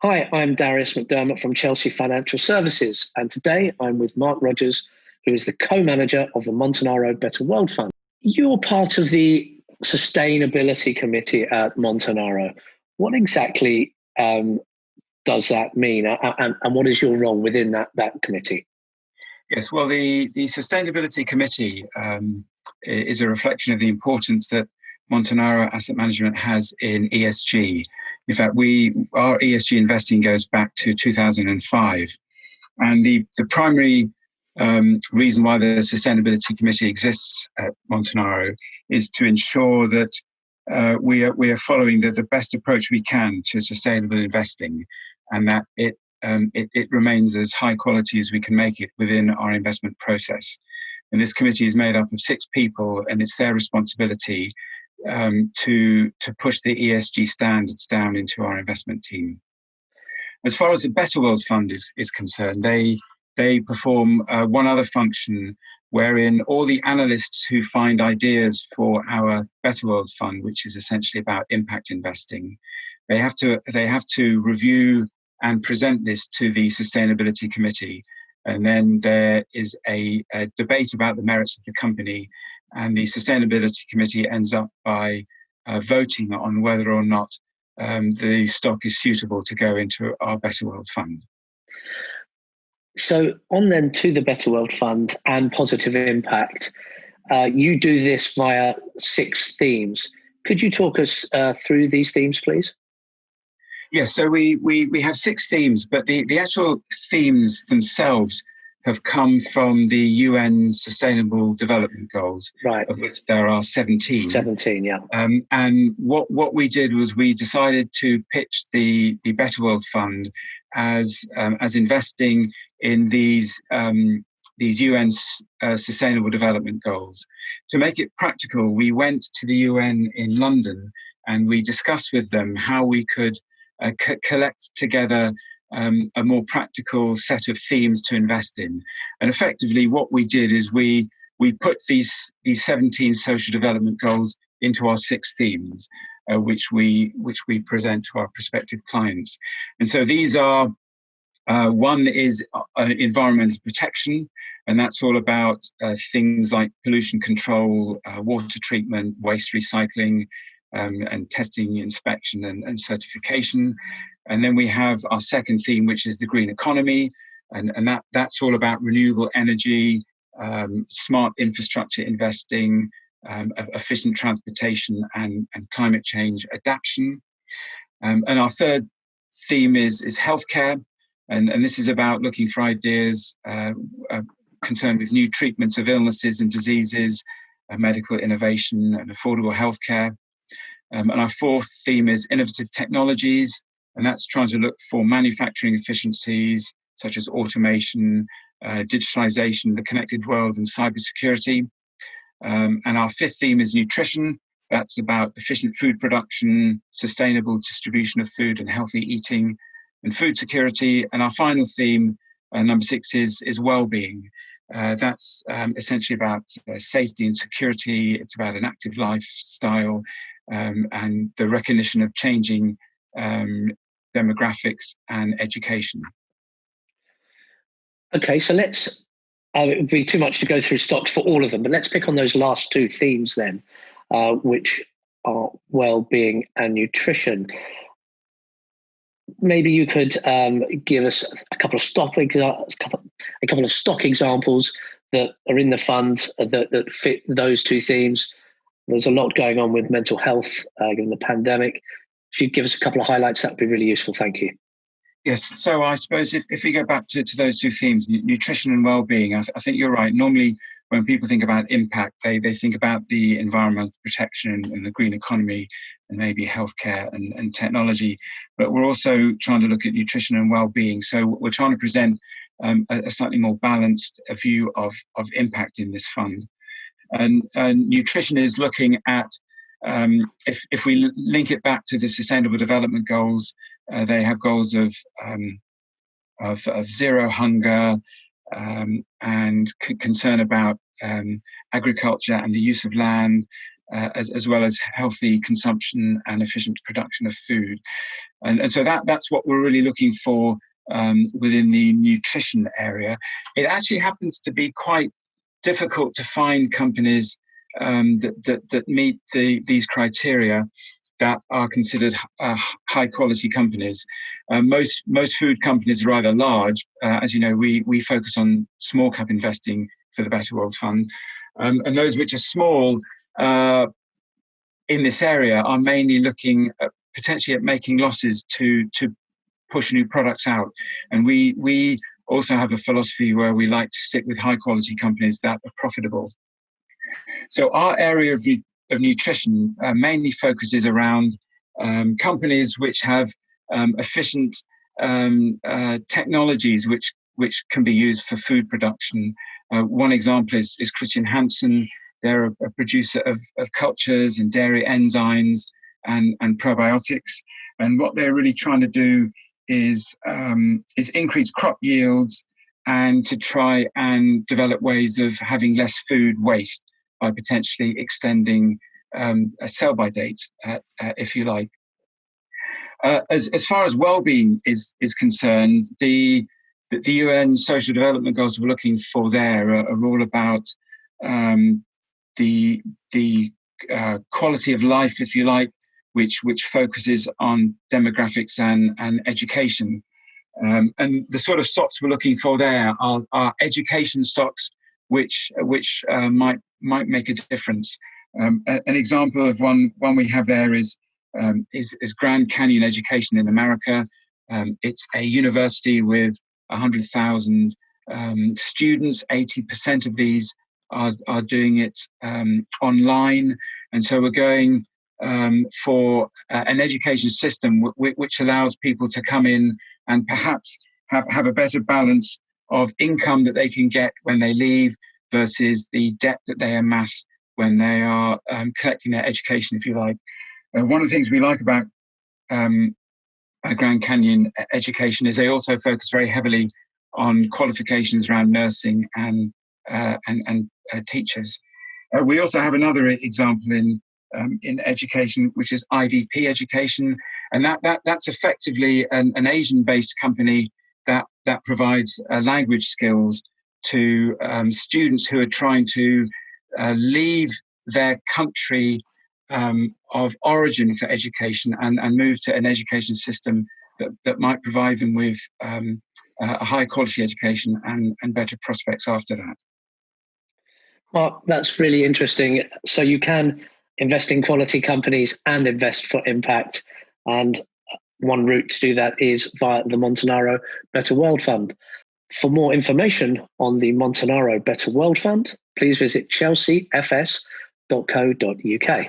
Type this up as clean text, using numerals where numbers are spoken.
Hi, I'm Darius McDermott from Chelsea Financial Services, and today I'm with Mark Rodgers, who is the co-manager of the Montanaro Better World Fund. You're part of the Sustainability Committee at Montanaro. What exactly does that mean, and what is your role within that committee? Yes, well, the Sustainability Committee is a reflection of the importance that Montanaro Asset Management has in ESG. In fact, our ESG investing goes back to 2005. And the primary reason why the Sustainability Committee exists at Montanaro is to ensure that we are following the best approach we can to sustainable investing, and that it remains as high quality as we can make it within our investment process. And this committee is made up of 6 people, and it's their responsibility to push the ESG standards down into our investment team. As far as the Better World Fund is concerned, they perform one other function wherein all the analysts who find ideas for our Better World Fund, which is essentially about impact investing, they have to review and present this to the Sustainability Committee. And then there is a debate about the merits of the company, and the Sustainability Committee ends up by voting on whether or not the stock is suitable to go into our Better World Fund. So on then to the Better World Fund and positive impact, you do this via 6 themes. Could you talk us through these themes, please? Yes, so we have 6 themes, but the actual themes themselves have come from the UN Sustainable Development Goals, right, of which there are 17. 17, yeah. And what we did was we decided to pitch the Better World Fund as investing in these UN Sustainable Development Goals. To make it practical, we went to the UN in London and we discussed with them how we could collect together a more practical set of themes to invest in. And effectively what we did is we put these 17 social development goals into our 6 themes, which we present to our prospective clients. And so these are, one is environmental protection, and that's all about things like pollution control, water treatment, waste recycling, and testing, inspection, and certification. And then we have our second theme, which is the green economy, and that's all about renewable energy, smart infrastructure investing, efficient transportation, and climate change adaptation. And our third theme is healthcare, and this is about looking for ideas concerned with new treatments of illnesses and diseases, medical innovation, and affordable healthcare. And our fourth theme is innovative technologies, and that's trying to look for manufacturing efficiencies such as automation, digitalization, the connected world, and cybersecurity. And our fifth theme is nutrition. That's about efficient food production, sustainable distribution of food, and healthy eating, and food security. And our final theme, number 6, is well-being. That's essentially about safety and security. It's about an active lifestyle, and the recognition of changing demographics and education. Okay, so let's, it would be too much to go through stocks for all of them, but let's pick on those last 2 themes then, which are well-being and nutrition. Maybe you could give us a couple of stock examples that are in the fund that fit those 2 themes. There's a lot going on with mental health given the pandemic. If you give us a couple of highlights, that would be really useful. Thank you. Yes, so I suppose if we go back to those 2 themes, nutrition and well-being, I think you're right. Normally, when people think about impact, they think about the environmental protection and the green economy and maybe healthcare and technology. But we're also trying to look at nutrition and well-being. So we're trying to present a slightly more balanced view of impact in this fund. And nutrition is looking at, if we link it back to the Sustainable Development Goals, they have goals of zero hunger, and concern about agriculture and the use of land, as well as healthy consumption and efficient production of food. And so that's what we're really looking for within the nutrition area. It actually happens to be quite difficult to find companies that meet these criteria that are considered high quality companies. Most food companies are either large, as you know, we focus on small cap investing for the Better World Fund, and those which are small in this area are mainly looking potentially at making losses to push new products out. And we also have a philosophy where we like to stick with high quality companies that are profitable. So our area of nutrition mainly focuses around companies which have efficient technologies which can be used for food production. One example is Christian Hansen. They're a producer of cultures and dairy enzymes and probiotics. And what they're really trying to do is increase crop yields and to try and develop ways of having less food waste by potentially extending a sell-by date, if you like. As far as well-being is concerned, the UN Social Development Goals we're looking for there are all about the quality of life, if you like, which focuses on demographics and education. And the sort of stocks we're looking for there are education stocks which might make a difference. An example of one we have there is Grand Canyon Education in America. It's a university with 100,000 students. 80% of these are doing it online, and so we're going for an education system which allows people to come in and perhaps have a better balance of income that they can get when they leave versus the debt that they amass when they are collecting their education, if you like. One of the things we like about Grand Canyon Education is they also focus very heavily on qualifications around nursing and teachers. We also have another example in education, which is IDP Education, and that's effectively an Asian-based company that provides language skills to students who are trying to leave their country of origin for education and move to an education system that might provide them with a high quality education and better prospects after that. Well, that's really interesting. So you can invest in quality companies and invest for impact. And one route to do that is via the Montanaro Better World Fund. For more information on the Montanaro Better World Fund, please visit chelseafs.co.uk.